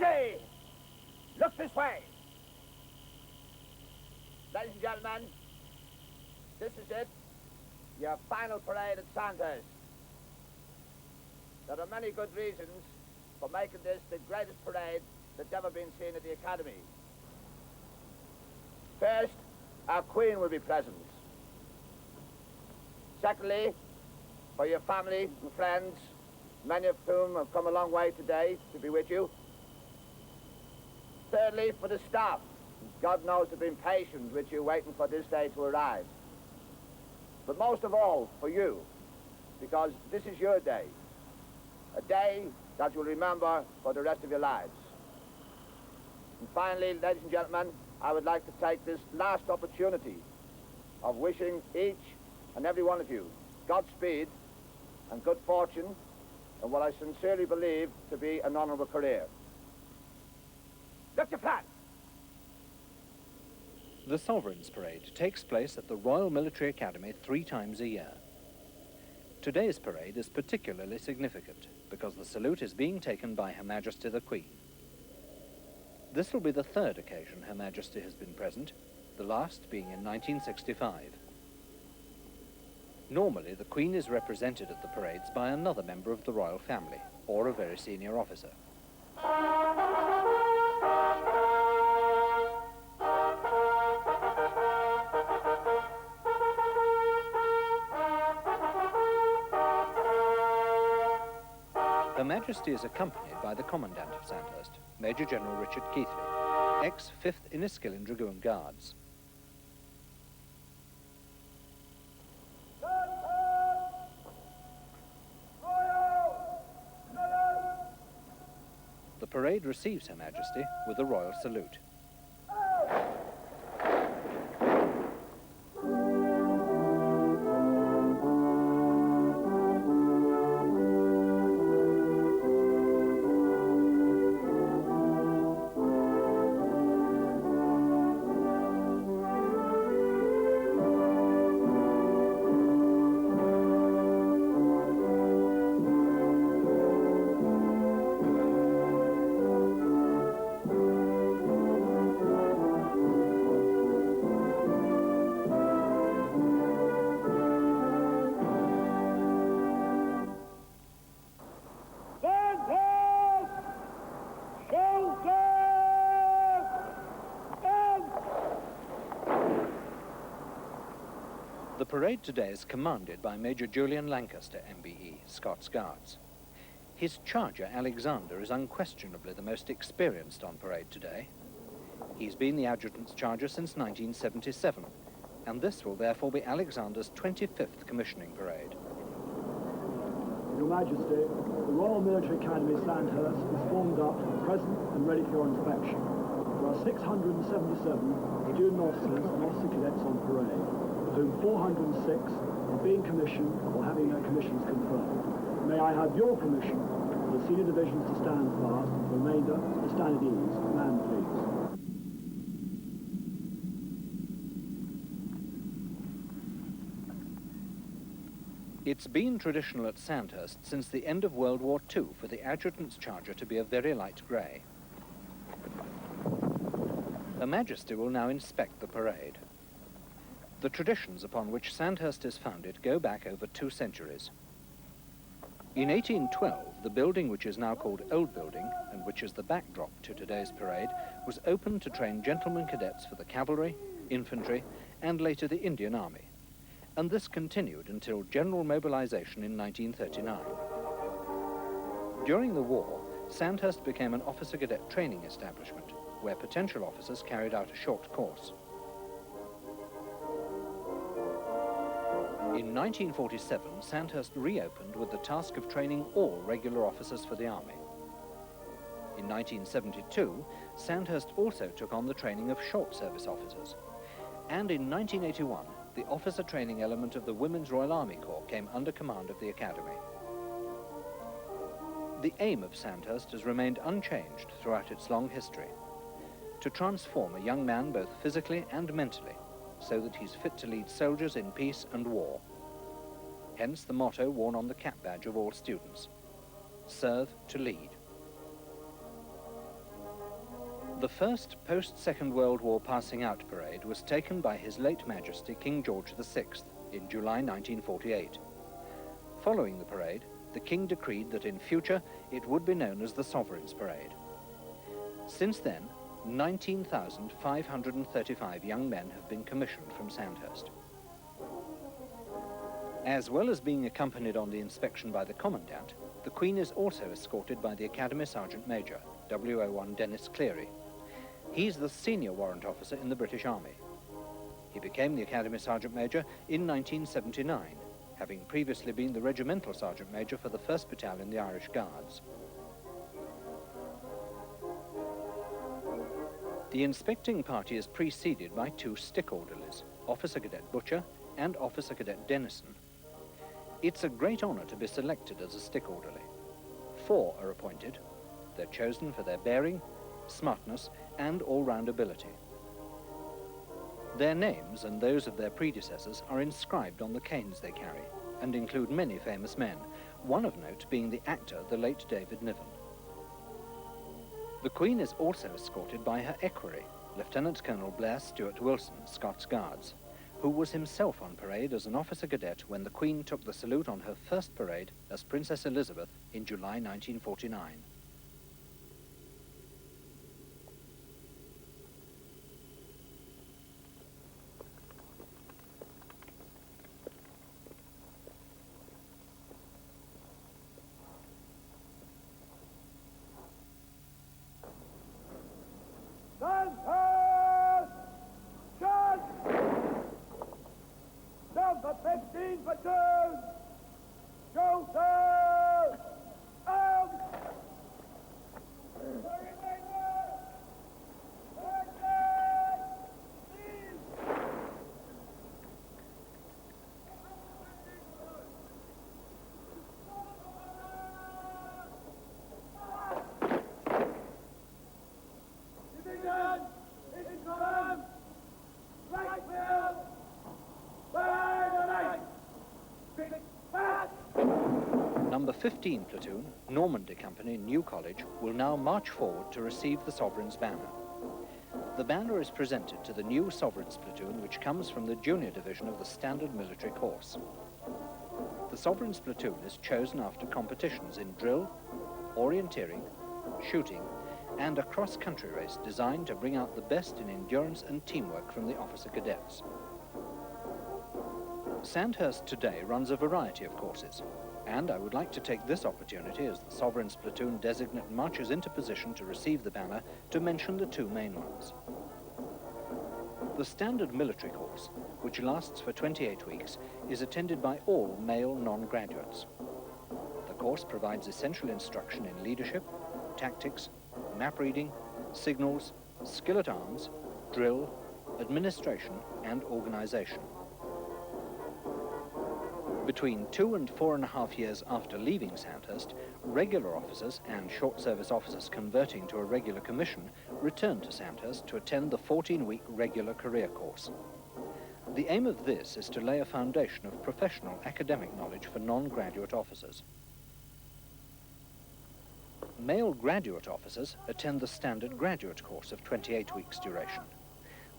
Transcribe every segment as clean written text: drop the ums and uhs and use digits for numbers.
Easy! Look this way. Ladies and gentlemen, this is it, your final parade at Sandhurst. There are many good reasons for making this the greatest parade that's ever been seen at the Academy. First, our Queen will be present. Secondly, for your family and friends, many of whom have come a long way today to be with you. Thirdly, for the staff. God knows they've been patient with you waiting for this day to arrive. But most of all, for you, because this is your day. A day that you'll remember for the rest of your lives. And finally, ladies and gentlemen, I would like to take this last opportunity of wishing each and every one of you Godspeed and good fortune and what I sincerely believe to be an honourable career. Look your plan! The Sovereign's Parade takes place at the Royal Military Academy 3 times a year. Today's parade is particularly significant because the salute is being taken by Her Majesty the Queen. This will be the 3rd occasion Her Majesty has been present, the last being in 1965. Normally, the Queen is represented at the parades by another member of the royal family, or a very senior officer. Her Majesty is accompanied by the Commandant of Sandhurst, Major General Richard Keithley, ex-5th Inniskillen Dragoon Guards. The parade receives Her Majesty with a royal salute. The parade today is commanded by Major Julian Lancaster, MBE, Scots Guards. His charger, Alexander, is unquestionably the most experienced on parade today. He's been the adjutant's charger since 1977, and this will therefore be Alexander's 25th commissioning parade. Your Majesty, the Royal Military Academy Sandhurst is formed up, present and ready for your inspection. There are 677 student officers and officer cadets on parade, of whom 406 are being commissioned or having their commissions confirmed. May I have your permission for the senior divisions to stand fast and the remainder to stand at ease. Man, please. It's been traditional at Sandhurst since the end of World War II for the adjutant's charger to be a very light grey. Her Majesty will now inspect the parade. The traditions upon which Sandhurst is founded go back over 2 centuries. In 1812, the building which is now called Old Building, and which is the backdrop to today's parade, was opened to train gentlemen cadets for the cavalry, infantry, and later the Indian Army. And this continued until general mobilization in 1939. During the war, Sandhurst became an officer cadet training establishment, where potential officers carried out a short course. In 1947, Sandhurst reopened with the task of training all regular officers for the Army. In 1972, Sandhurst also took on the training of short service officers. And in 1981, the officer training element of the Women's Royal Army Corps came under command of the Academy. The aim of Sandhurst has remained unchanged throughout its long history: to transform a young man both physically and mentally, so that he's fit to lead soldiers in peace and war. Hence the motto worn on the cap badge of all students: serve to lead. The first post-Second World War passing out parade was taken by His late Majesty King George VI in July 1948. Following the parade, the King decreed that in future it would be known as the Sovereign's Parade. Since then, 19,535 young men have been commissioned from Sandhurst. As well as being accompanied on the inspection by the Commandant, the Queen is also escorted by the Academy Sergeant Major, WO1 Dennis Cleary. He's the senior warrant officer in the British Army. He became the Academy Sergeant Major in 1979, having previously been the Regimental Sergeant Major for the 1st Battalion, the Irish Guards. The inspecting party is preceded by 2 stick orderlies, Officer Cadet Butcher and Officer Cadet Dennison. It's a great honour to be selected as a stick orderly. 4 are appointed. They're chosen for their bearing, smartness and all-round ability. Their names and those of their predecessors are inscribed on the canes they carry and include many famous men, one of note being the actor, the late David Niven. The Queen is also escorted by her equerry, Lieutenant Colonel Blair Stuart Wilson, Scots Guards, who was himself on parade as an officer cadet when the Queen took the salute on her first parade as Princess Elizabeth in July 1949. Sandhurst! Charge! Number 15 platoon! Shoulder! Arms! Number 15 Platoon, Normandy Company, New College, will now march forward to receive the Sovereign's banner. The banner is presented to the new Sovereign's Platoon, which comes from the junior division of the Standard Military Course. The Sovereign's Platoon is chosen after competitions in drill, orienteering, shooting, and a cross-country race designed to bring out the best in endurance and teamwork from the officer cadets. Sandhurst today runs a variety of courses, and I would like to take this opportunity as the Sovereign's Platoon designate marches into position to receive the banner to mention the 2 main ones. The Standard Military Course, which lasts for 28 weeks, is attended by all male non-graduates. The course provides essential instruction in leadership, tactics, map reading, signals, skill at arms, drill, administration and organisation. Between 2 and 4.5 years after leaving Sandhurst, regular officers and short service officers converting to a regular commission return to Sandhurst to attend the 14-week regular career course. The aim of this is to lay a foundation of professional academic knowledge for non-graduate officers. Male graduate officers attend the standard graduate course of 28 weeks duration.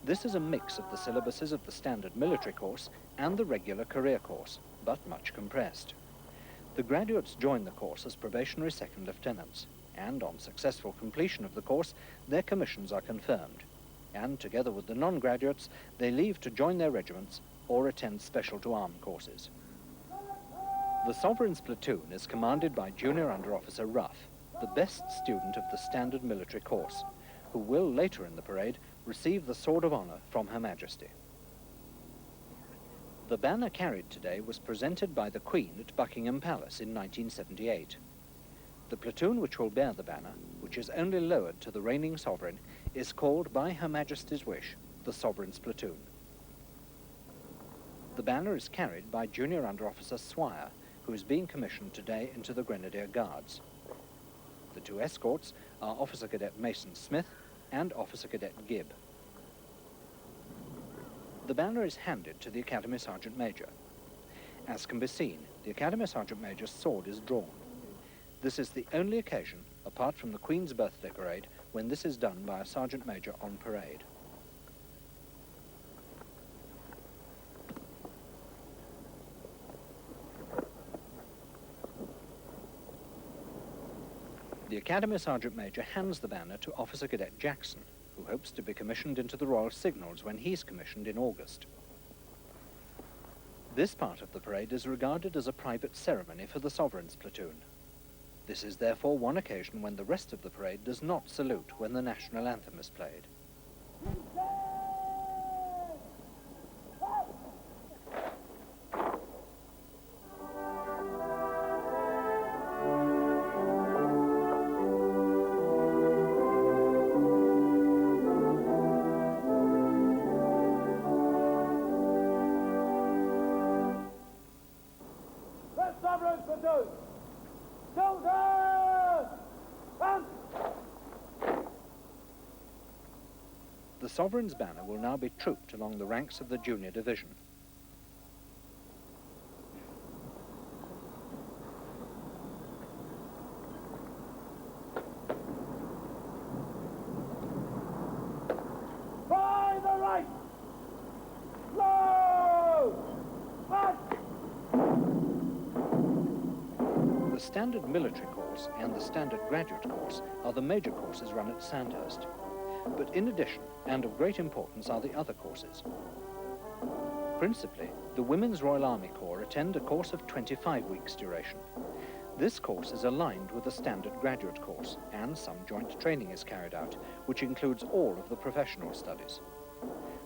This is a mix of the syllabuses of the standard military course and the regular career course, but much compressed. The graduates join the course as probationary second lieutenants, and on successful completion of the course, their commissions are confirmed, and together with the non-graduates, they leave to join their regiments or attend special to arm courses. The Sovereign's Platoon is commanded by Junior Under Officer Ruff, the best student of the standard military course, who will later in the parade receive the Sword of Honour from Her Majesty. The banner carried today was presented by the Queen at Buckingham Palace in 1978. The platoon which will bear the banner, which is only lowered to the reigning sovereign, is called by Her Majesty's wish the Sovereign's Platoon. The banner is carried by Junior Under Officer Swire, who is being commissioned today into the Grenadier Guards. The 2 escorts are Officer Cadet Mason Smith and Officer Cadet Gibb. The banner is handed to the Academy Sergeant Major. As can be seen, the Academy Sergeant Major's sword is drawn. This is the only occasion apart from the Queen's Birthday Parade, when this is done by a Sergeant Major on parade. The Academy Sergeant Major hands the banner to Officer Cadet Jackson, who hopes to be commissioned into the Royal Signals when he's commissioned in August. This part of the parade is regarded as a private ceremony for the Sovereign's platoon. This is therefore one occasion when the rest of the parade does not salute when the national anthem is played. The Sovereign's banner will now be trooped along the ranks of the junior division. By the right! Slow! March! The Standard Military Course and the Standard Graduate Course are the major courses run at Sandhurst. But in addition, and of great importance, are the other courses. Principally, the Women's Royal Army Corps attend a course of 25 weeks duration. This course is aligned with the Standard Graduate Course, and some joint training is carried out, which includes all of the professional studies.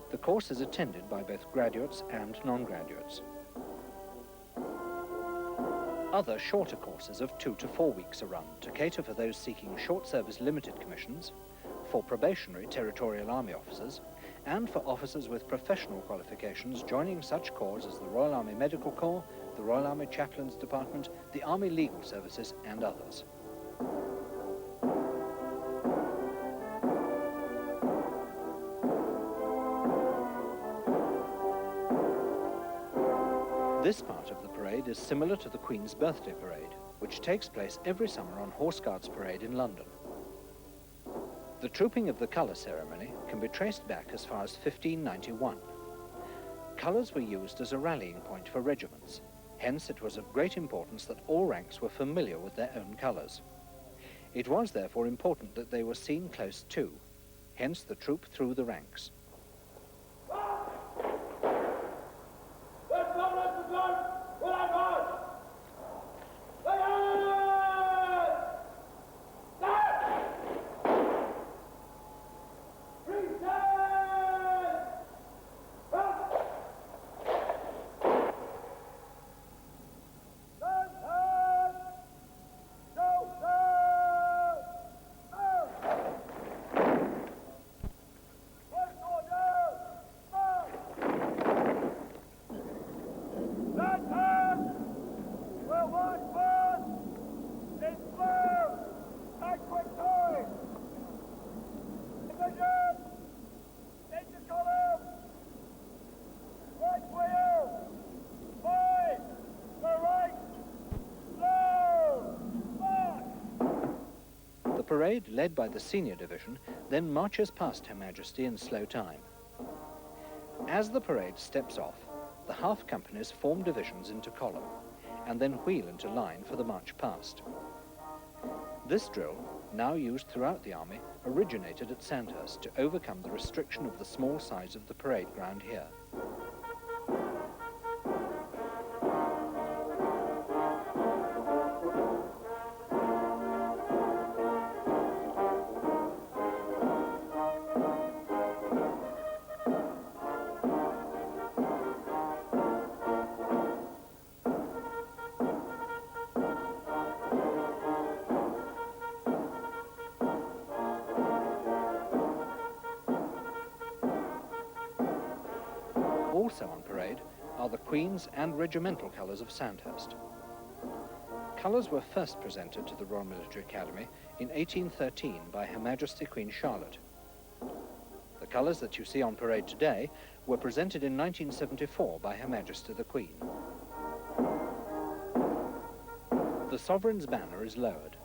The course is attended by both graduates and non-graduates. Other shorter courses of 2 to 4 weeks are run to cater for those seeking short service limited commissions, for probationary territorial army officers, and for officers with professional qualifications joining such corps as the Royal Army Medical Corps, the Royal Army Chaplains Department, the Army Legal Services, and others. This part of the parade is similar to the Queen's Birthday Parade, which takes place every summer on Horse Guards Parade in London. The trooping of the colour ceremony can be traced back as far as 1591. Colours were used as a rallying point for regiments. Hence it was of great importance that all ranks were familiar with their own colours. It was therefore important that they were seen close to, hence the troop through the ranks. The parade, led by the senior division, then marches past Her Majesty in slow time. As the parade steps off, the half companies form divisions into column, and then wheel into line for the march past. This drill, now used throughout the army, originated at Sandhurst to overcome the restriction of the small size of the parade ground here. Also on parade are the Queen's and regimental colours of Sandhurst. Colours were first presented to the Royal Military Academy in 1813 by Her Majesty Queen Charlotte. The colours that you see on parade today were presented in 1974 by Her Majesty the Queen. The Sovereign's banner is lowered.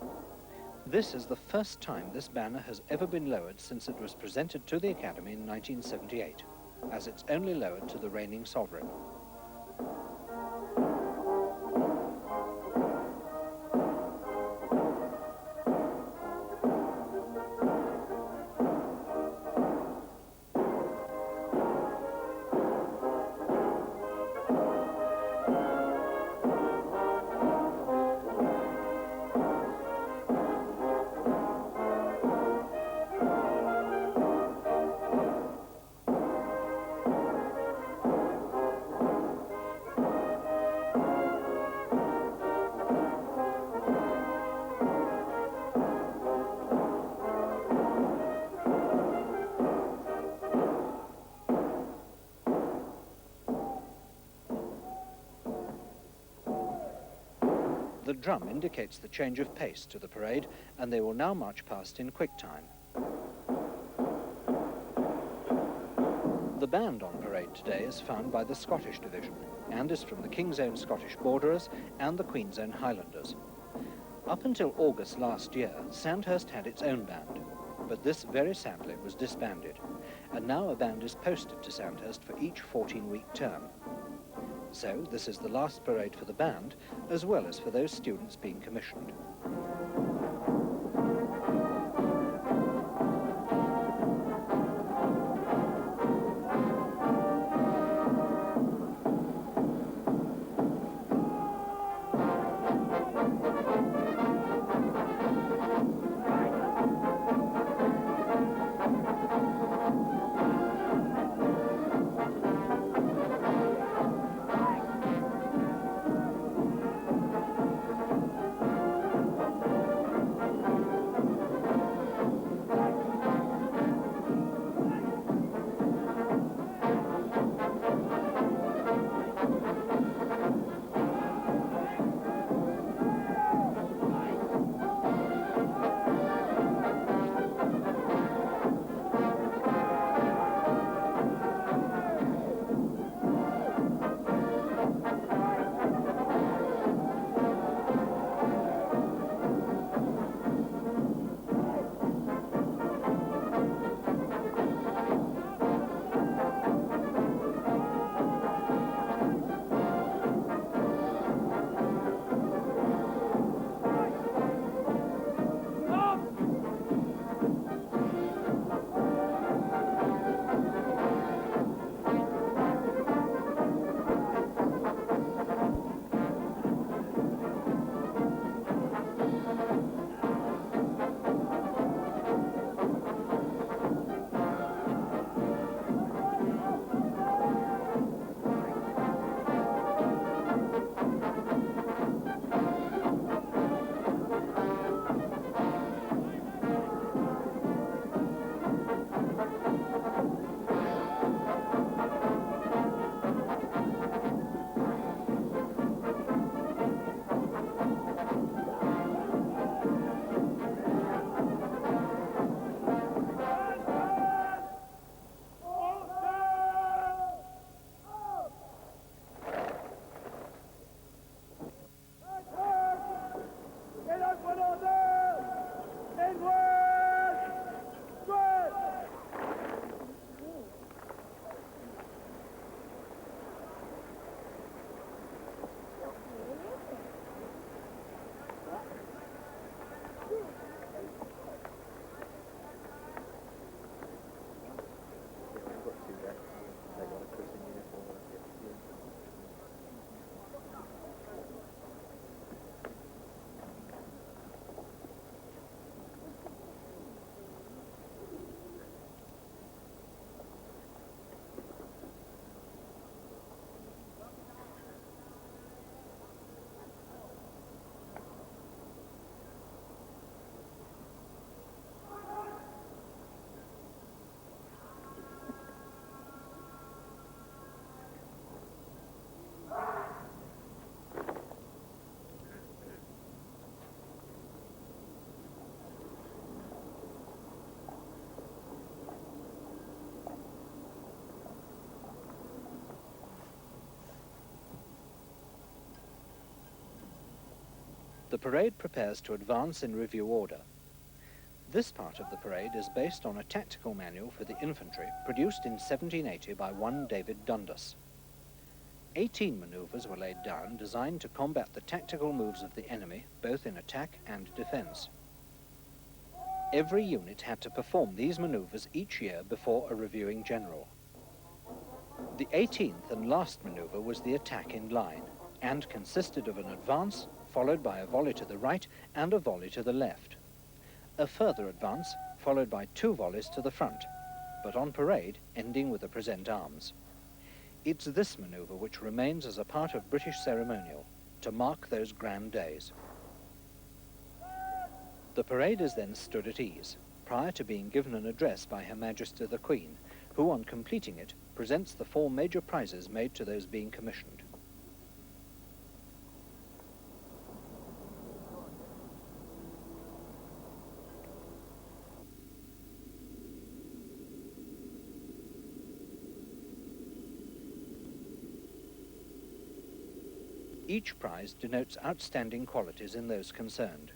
This is the first time this banner has ever been lowered since it was presented to the Academy in 1978, as it's only lowered to the reigning sovereign. The drum indicates the change of pace to the parade, and they will now march past in quick time. The band on parade today is found by the Scottish Division and is from the King's Own Scottish Borderers and the Queen's Own Highlanders. Up until August last year, Sandhurst had its own band, but this very sadly was disbanded, and now a band is posted to Sandhurst for each 14-week term. So this is the last parade for the band, as well as for those students being commissioned. The parade prepares to advance in review order, This part of the parade is based on a tactical manual for the infantry produced in 1780 by one David Dundas. 18 manoeuvres were laid down designed to combat the tactical moves of the enemy, both in attack and defence. Every unit had to perform these manoeuvres each year before a reviewing general. The 18th and last manoeuvre was the attack in line, and consisted of an advance, followed by a volley to the right and a volley to the left. A further advance, followed by 2 volleys to the front, but on parade ending with a present arms. It's this manoeuvre which remains as a part of British ceremonial, to mark those grand days. The parade is then stood at ease, prior to being given an address by Her Majesty the Queen, who, on completing it, presents the 4 major prizes made to those being commissioned. Each prize denotes outstanding qualities in those concerned.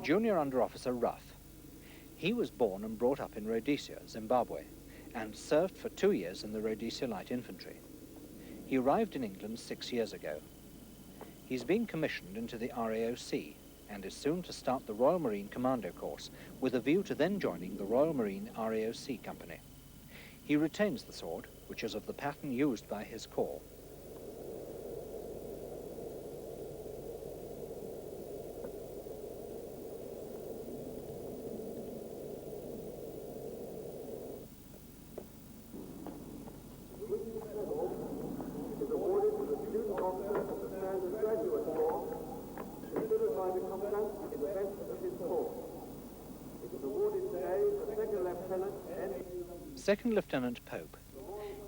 Junior Under Officer Ruff. He was born and brought up in Rhodesia, Zimbabwe, and served for 2 years in the Rhodesia Light Infantry. He arrived in England 6 years ago. He's been commissioned into the RAOC and is soon to start the Royal Marine Commando course with a view to then joining the Royal Marine RAOC Company. He retains the sword, which is of the pattern used by his corps. Second Lieutenant Pope.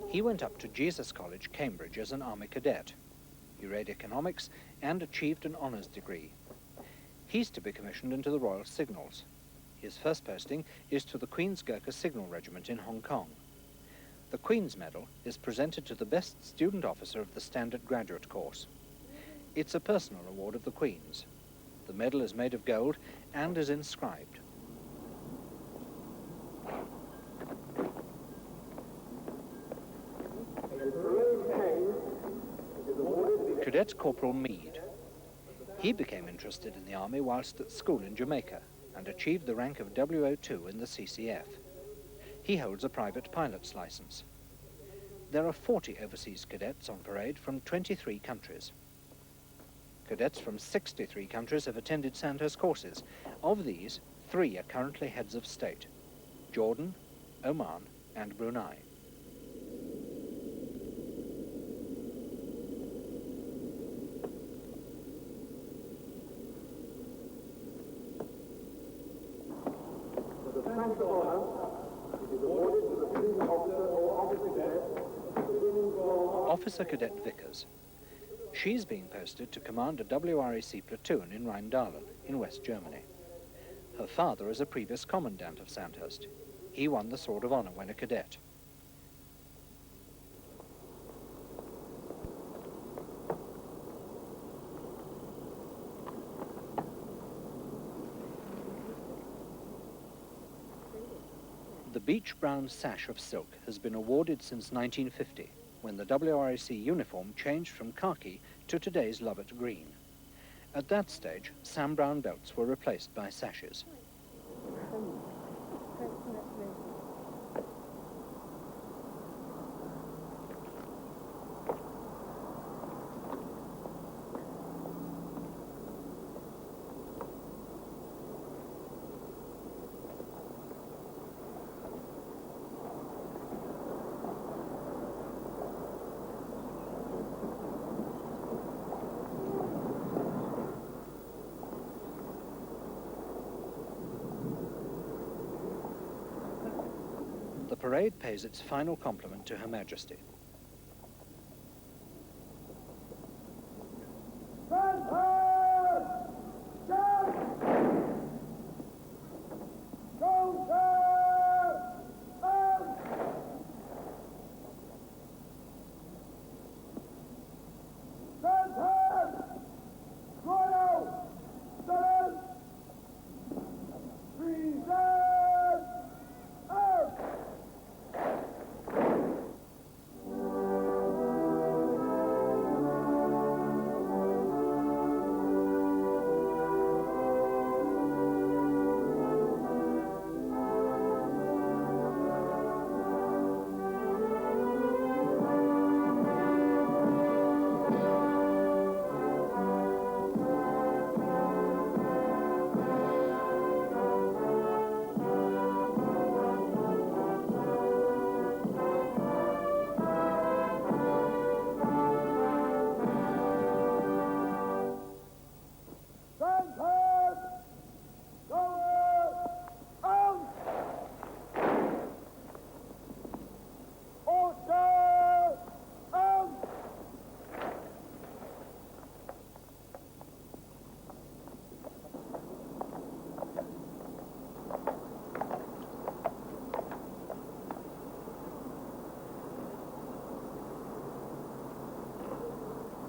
He went up to Jesus College, Cambridge as an Army cadet. He read economics and achieved an honours degree. He's to be commissioned into the Royal Signals. His first posting is to the Queen's Gurkha Signal Regiment in Hong Kong. The Queen's Medal is presented to the best student officer of the standard graduate course. It's a personal award of the Queen's. The medal is made of gold and is inscribed. Cadet Corporal Meade. He became interested in the Army whilst at school in Jamaica and achieved the rank of WO2 in the CCF. He holds a private pilot's license. There are 40 overseas cadets on parade from 23 countries. Cadets from 63 countries have attended Sandhurst courses. Of these, 3 are currently heads of state: Jordan, Oman, and Brunei. Officer Cadet Vickers. She's being posted to command a WRAC platoon in Rheindahlen in West Germany. Her father is a previous commandant of Sandhurst. He won the Sword of Honour when a cadet. The beech brown sash of silk has been awarded since 1950, when the WRAC uniform changed from khaki to today's Lovat green. At that stage, Sam Brown belts were replaced by sashes. parade pays its final compliment to Her Majesty.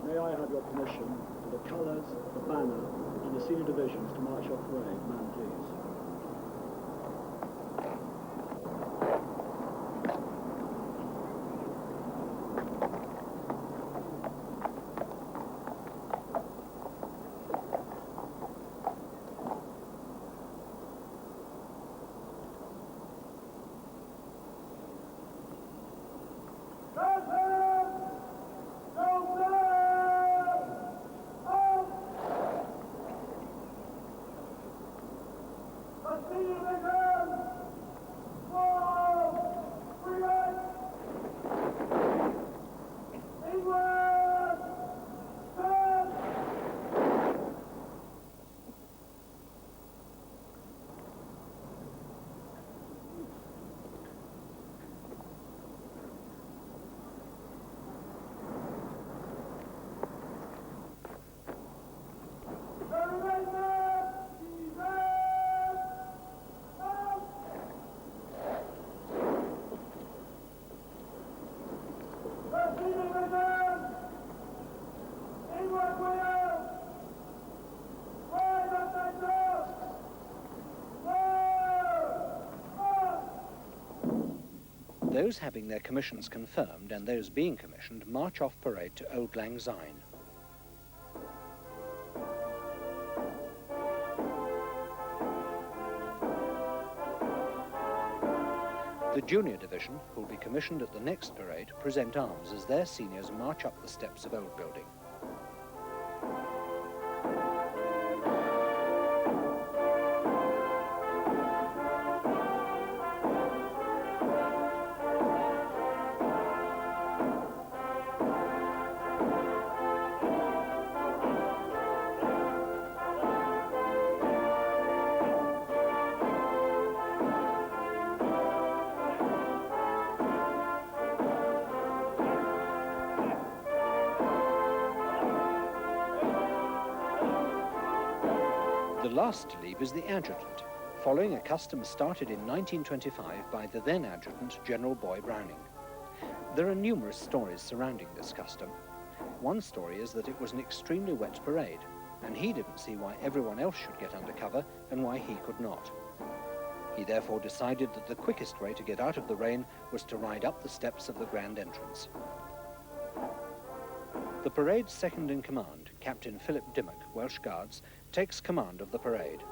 May I have your permission for the colours, the banner, and the senior divisions to march off parade, ma'am, please. Those having their commissions confirmed and those being commissioned march off parade to Old Lang Syne. The junior division, who will be commissioned at the next parade, present arms as their seniors march up the steps of Old Building. The last to leave is the adjutant, following a custom started in 1925 by the then adjutant, General Boy Browning. There are numerous stories surrounding this custom. One story is that it was an extremely wet parade, and he didn't see why everyone else should get under cover and why he could not. He therefore decided that the quickest way to get out of the rain was to ride up the steps of the grand entrance. The parade's second in command, Captain Philip Dimmock, Welsh Guards, takes command of the parade.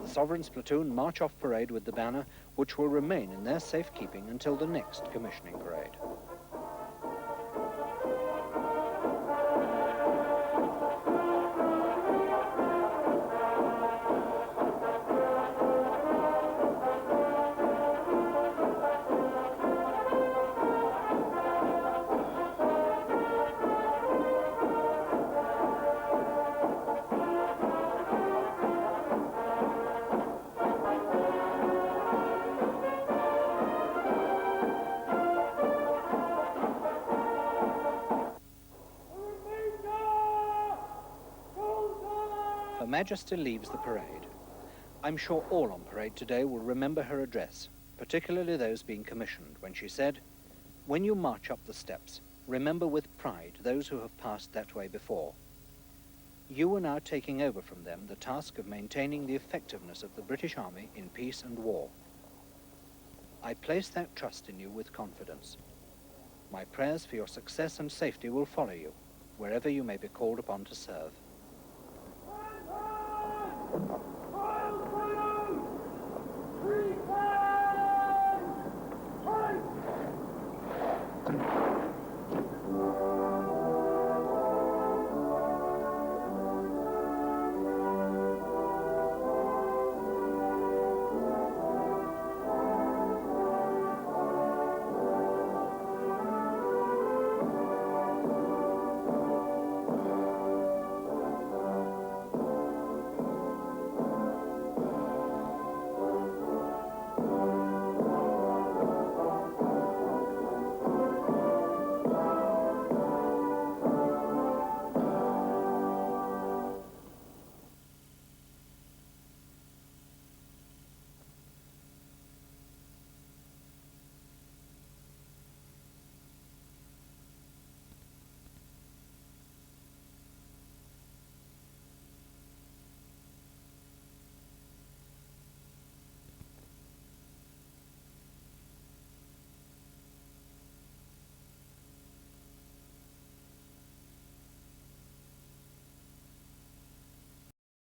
The Sovereign's platoon march off parade with the banner, which will remain in their safekeeping until the next commissioning parade. Her Majesty leaves the parade. I'm sure all on parade today will remember her address, particularly those being commissioned, when she said, "When you march up the steps, remember with pride those who have passed that way before. You are now taking over from them the task of maintaining the effectiveness of the British Army in peace and war. I place that trust in you with confidence. My prayers for your success and safety will follow you, wherever you may be called upon to serve."